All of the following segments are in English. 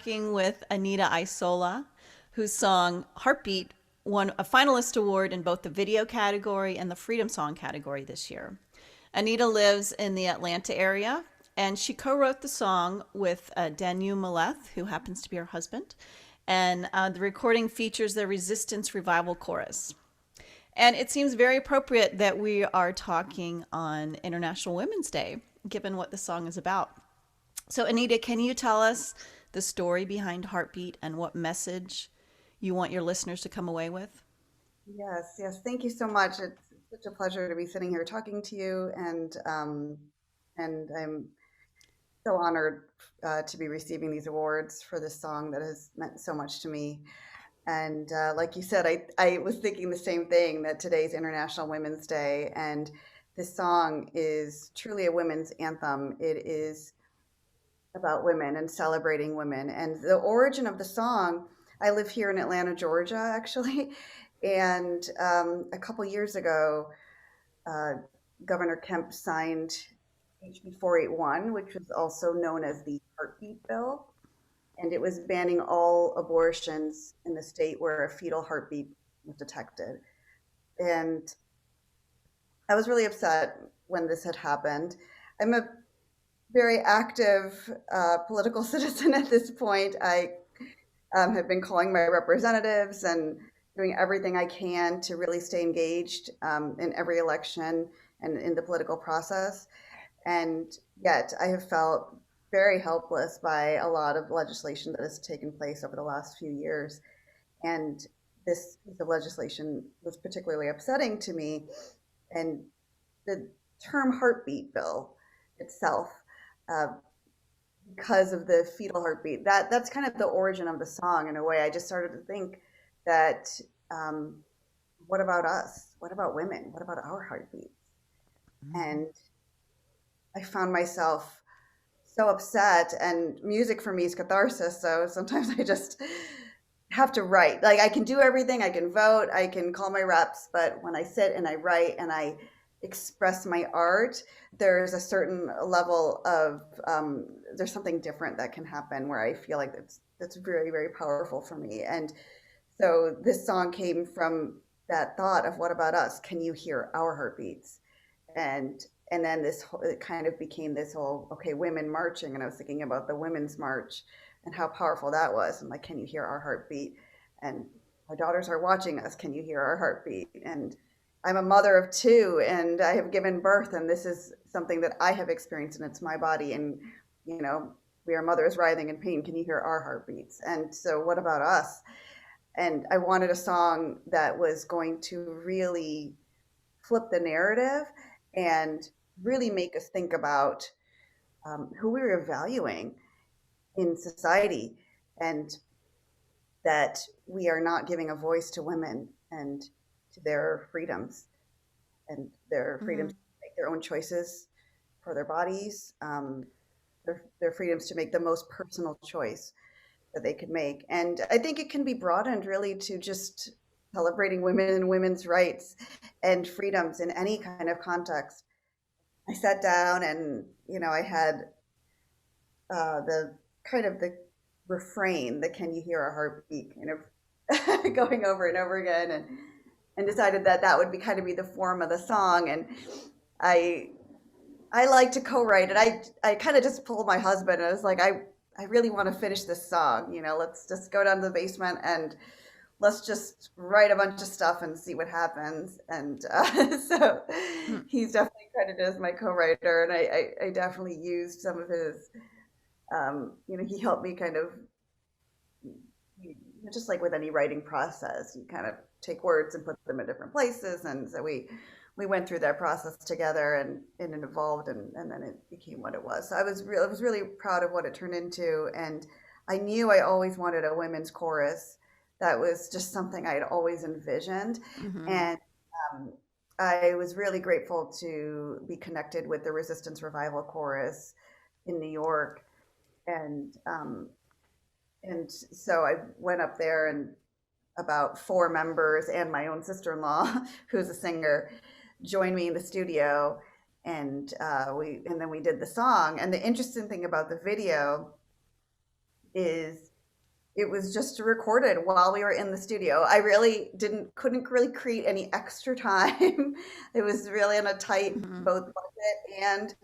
talking with Anita Aysola, whose song Heartbeat won a finalist award in both the video category and the freedom song category this year. Anita lives in the Atlanta area, and she co-wrote the song with Danu Maleth, who happens to be her husband. And the recording features the Resistance Revival Chorus. And it seems very appropriate that we are talking on International Women's Day, given what the song is about. So, Anita, can you tell us the story behind Heartbeat and what message you want your listeners to come away with? Yes, yes. Thank you so much. It's such a pleasure to be sitting here talking to you, and I'm so honored to be receiving these awards for this song that has meant so much to me. And like you said, I was thinking the same thing that today's International Women's Day, and this song is truly a women's anthem. It is about women and celebrating women. And the origin of the song, I live here in Atlanta, Georgia, actually. And a couple years ago, uh, Governor Kemp signed HB 481, which was also known as the Heartbeat Bill. And it was banning all abortions in the state where a fetal heartbeat was detected. And I was really upset when this had happened. I'm a very active political citizen at this point. I have been calling my representatives and doing everything I can to really stay engaged in every election and in the political process. And yet I have felt very helpless by a lot of legislation that has taken place over the last few years. And this piece of legislation was particularly upsetting to me. And the term heartbeat bill itself, uh, because of the fetal heartbeat, that's kind of the origin of the song in a way. I just started to think that um, what about us? What about women? What about our heartbeats? And I found myself so upset, and music for me is catharsis. So sometimes I just have to write. Like I can do everything, I can vote, I can call my reps, but when I sit and I write and I express my art, there's a certain level of there's something different that can happen where I feel like that's very, very powerful for me. And so this song came from that thought of what about us? Can you hear our heartbeats? And and then this whole, it kind of became this whole, okay, women marching, and I was thinking about the women's march and how powerful that was. And like, can you hear our heartbeat? And our daughters are watching us. Can you hear our heartbeat? And I'm a mother of two, and I have given birth, and this is something that I have experienced, and it's my body. And you know, we are mothers writhing in pain. Can you hear our heartbeats? And so, what about us? And I wanted a song that was going to really flip the narrative and really make us think about who we were valuing in society, and that we are not giving a voice to women and to their freedoms and their freedoms Mm-hmm. to make their own choices for their bodies, their freedoms to make the most personal choice that they could make. And I think it can be broadened really to just celebrating women and women's rights and freedoms in any kind of context. I sat down and, I had the kind of the refrain, the "Can you hear a heartbeat?" kind of going over and over again, and decided that that would be kind of be the form of the song. And I I like to co-write it. I kind of just pulled my husband, and I was like, I really want to finish this song. Let's just go down to the basement and let's just write a bunch of stuff and see what happens. And so he's definitely credited as my co-writer, and I definitely used some of his. He helped me kind of, just like with any writing process, you kind of take words and put them in different places, and so we went through that process together, and it evolved, and then it became what it was. So I was really proud of what it turned into, and I knew I always wanted a women's chorus. That was just something I had always envisioned, Mm-hmm. and I was really grateful to be connected with the Resistance Revival Chorus in New York, and so I went up there, and about four members and my own sister-in-law, who's a singer, joined me in the studio, and then we did the song. And the interesting thing about the video is it was just recorded while we were in the studio. I really couldn't really create any extra time. It was really on a tight Hmm. both budget and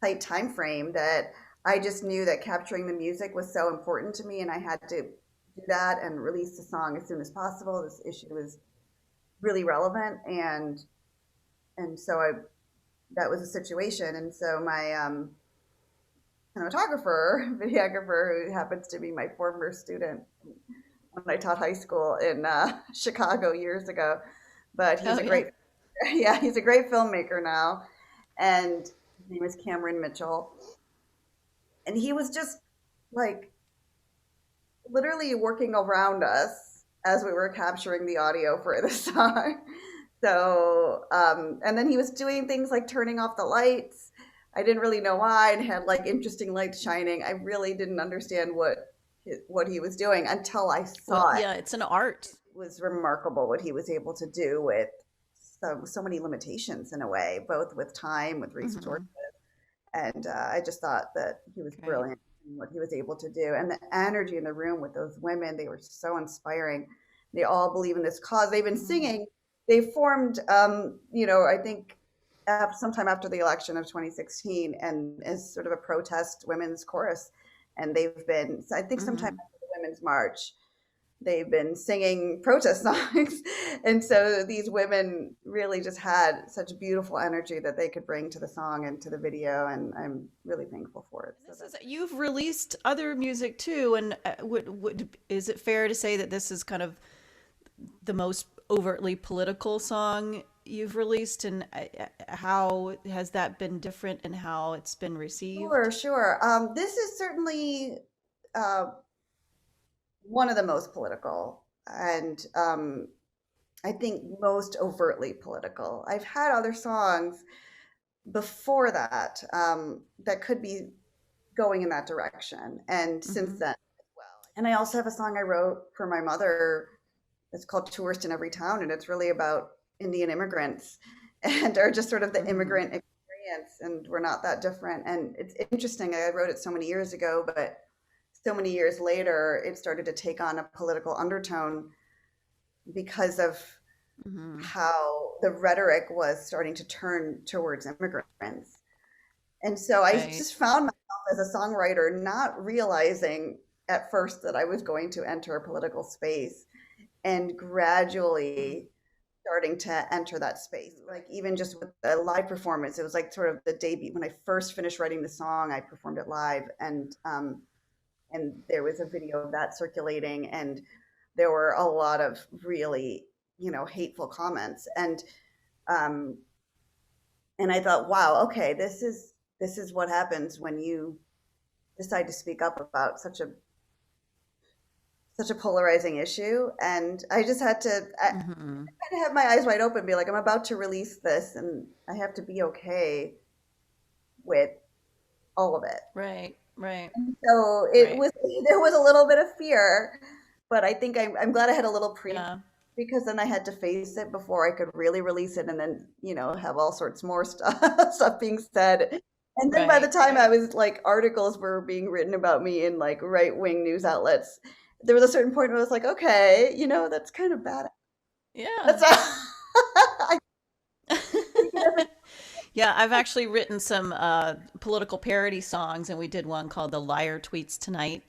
tight time frame that I just knew that capturing the music was so important to me, and I had to do that and release the song as soon as possible. This issue was really relevant, and so I that was a situation. And so my cinematographer, videographer, who happens to be my former student when I taught high school in Chicago years ago. But he's Oh a yeah. great, yeah, he's a great filmmaker now, and his name is Cameron Mitchell, and he was just like literally working around us as we were capturing the audio for the song. So, and then he was doing things like turning off the lights. I didn't really know why, and had like interesting lights shining. I really didn't understand what he was doing until I Well, saw it. yeah, it's an art. It was remarkable what he was able to do with so many limitations in a way, both with time, with resources. Hmm. And I just thought that he was Right. brilliant in what he was able to do. And the energy in the room with those women, they were so inspiring. They all believe in this cause. They've been Mm-hmm. singing. They formed, I think sometime after the election of 2016, and as sort of a protest women's chorus. And they've been, I think, sometime Hmm. after the Women's March, they've been singing protest songs. And so these women really just had such beautiful energy that they could bring to the song and to the video. And I'm really thankful for it. So This is that's you've released other music too, and is it fair to say that this is kind of the most overtly political song you've released, and how has that been different in how it's been sure, received? sure. This is certainly uh, one of the most political and I think most overtly political. I've had other songs before that that could be going in that direction. And since Hmm. then, and I also have a song I wrote for my mother. It's called Tourist in Every Town, and it's really about Indian immigrants and are just sort of the Hmm. immigrant experience. And we're not that different. And it's interesting. I wrote it so many years ago, but so many years later, it started to take on a political undertone because of Hmm. how the rhetoric was starting to turn towards immigrants. And so I Right. just found myself as a songwriter not realizing at first that I was going to enter a political space, and gradually starting to enter that space. Like even just with the live performance, it was like sort of the day when I first finished writing the song, I performed it live, and there was a video of that circulating, and there were a lot of really hateful comments, um, and I thought, wow, okay, this is what happens when you decide to speak up about such a polarizing issue. And I just had to Hmm. kind of have my eyes wide open, be like, I'm about to release this, and I have to be okay with all of it. Right. Right. And so Right. there was a little bit of fear, but I think I'm glad I had a little pre, Yeah. because then I had to face it before I could really release it, and then have all sorts more stuff stuff being said. And then by the Right. time I was like articles were being written about me in like right wing news outlets, there was a certain point where I was like, okay, that's kind of bad. Yeah. That's I take it as a Yeah, I've actually written some political parody songs, and we did one called "The Liar Tweets Tonight"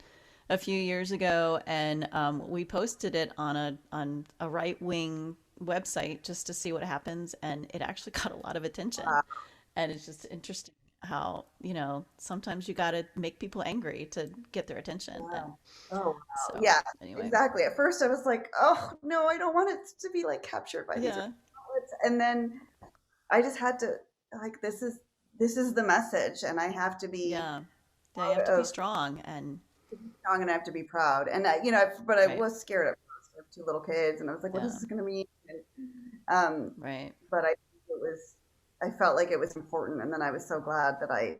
a few years ago, and we posted it on a right wing website just to see what happens, and it actually got a lot of attention. And it's just interesting how sometimes you got to make people angry to get their attention, and wow. Oh, wow. so Yeah, anyway, exactly. At first I was like, oh no, I don't want it to be like captured by these yeah, outlets. And then I just had to, like, this is the message, and I have to be yeah, they have proud to be of strong and strong, and I have to be proud. And but I right, was scared at first. I have two little kids, and I was like, what is yeah, this going to mean? And, um, right, but I felt like it was important, and then I was so glad that I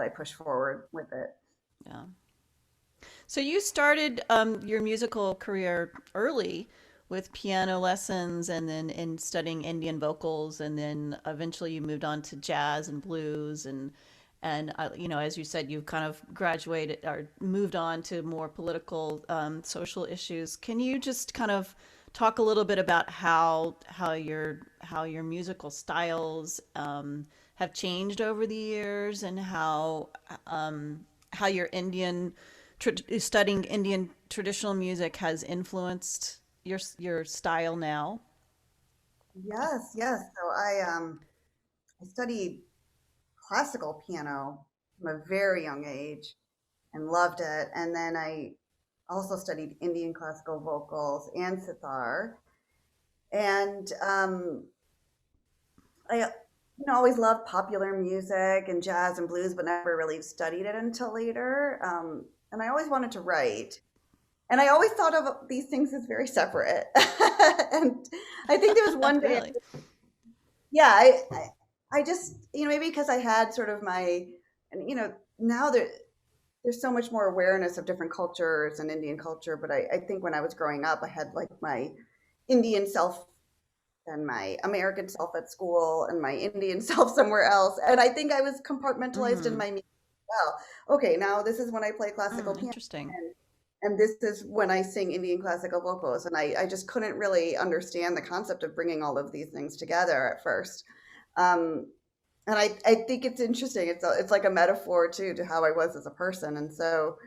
pushed forward with it. yeah. So you started your musical career early with piano lessons and then in studying Indian vocals, and then eventually you moved on to jazz and blues, and And as you said, you've kind of graduated or moved on to more political, social issues. Can you just kind of talk a little bit about how your musical styles have changed over the years, and how your studying Indian traditional music has influenced your style now? Yes, yes. So I studied classical piano from a very young age and loved it. And then I also studied Indian classical vocals and sitar. And I, always loved popular music and jazz and blues, but never really studied it until later. And I always wanted to write. And I always thought of these things as very separate. And I think there was one day, Really? yeah, I just, maybe because I had sort of and now there's so much more awareness of different cultures and Indian culture. But I think when I was growing up, I had like my Indian self and my American self at school and my Indian self somewhere else. And I think I was compartmentalized in Mm-hmm. my music as well. Okay, now this is when I play classical piano. Interesting. And this is when I sing Indian classical vocals. And I just couldn't really understand the concept of bringing all of these things together at first. Um, and I think it's interesting. It's like a metaphor too to how I was as a person. And so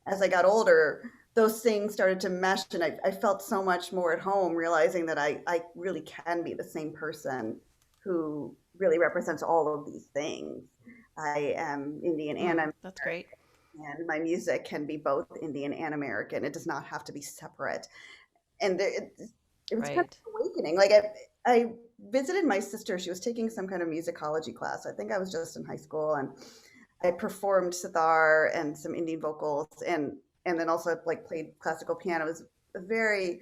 as I got older, those things started to mesh, and I felt so much more at home, realizing that I really can be the same person who really represents all of these things. I am Indian and I'm That's great. and my music can be both Indian and American. It does not have to be separate. And it was kind Right. of awakening. Like I visited my sister. She was taking some kind of musicology class. I think I was just in high school, and I performed sitar and some Indian vocals, and then also like played classical piano. I was a very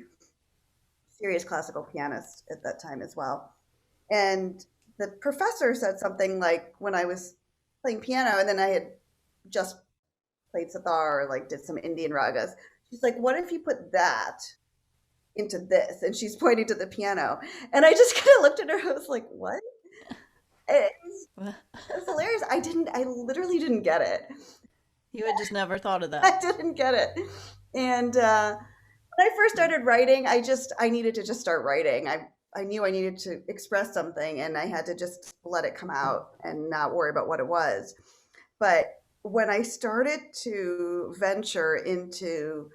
serious classical pianist at that time as well. And the professor said something like when I was playing piano, and then I had just played sitar or like did some Indian ragas. She's like, "What if you put that into this?" And she's pointing to the piano, and I just kind of looked at her. I was like, "What?" It was hilarious. I literally didn't get it. You had just never thought of that. I didn't get it. And when I first started writing, I needed to just start writing. I knew I needed to express something, and I had to just let it come out and not worry about what it was. But when I started to venture into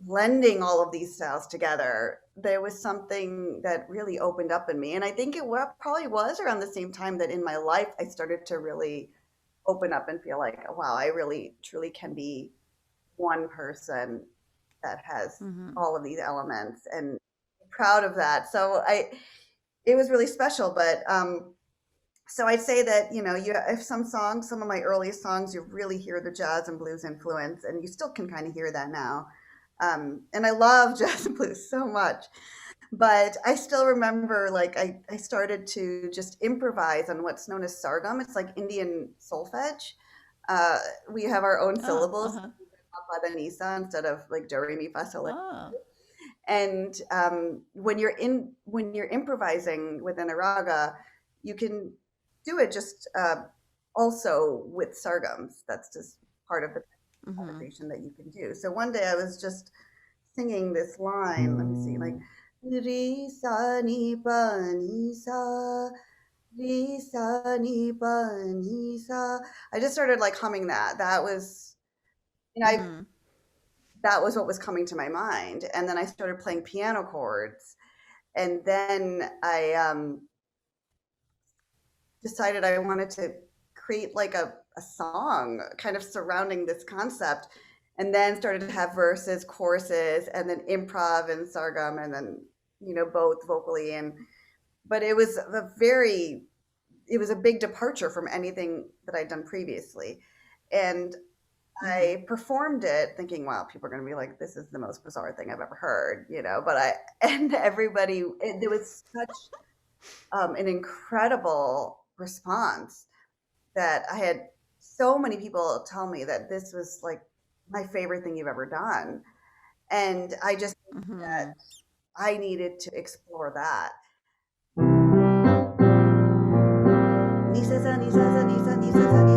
blending all of these styles together, there was something that really opened up in me. And I think probably was around the same time that in my life I started to really open up and feel like, wow, I really truly can be one person that has Hmm. all of these elements, and proud of that. So it was really special. But so I'd say that if some of my earliest songs, you really hear the jazz and blues influence, and you still can kind of hear that now. And I love jazz and blues so much. But I still remember, like, I started to just improvise on what's known as sargam. It's like Indian solfege. Uh, we have our own Oh, syllables, uh-huh. pa, da, ni, sa, instead of like do, re, mi, fa, sol, la. Oh. And when you're improvising within a raga, you can do it just also with sargams. That's just part of the Hmm. improvisation that you can do. So one day I was just singing this line. Let me see, like re sa ni pa ni sa re sa ni pa ni sa. I just started like humming that. That was, you know, I Hmm. that was what was coming to my mind. And then I started playing piano chords. And then I decided I wanted to create like a song kind of surrounding this concept. And then started to have verses, choruses, and then improv and sargam, and then, both vocally. But it was a big departure from anything that I'd done previously. And Hmm. I performed it thinking, wow, people are going to be like, this is the most bizarre thing I've ever heard. And there was such an incredible response that I had so many people tell me that this was like my favorite thing you've ever done. And I just knew Hmm. that I needed to explore that. Ni sa sa ni sa sa ni sa ni sa sa ni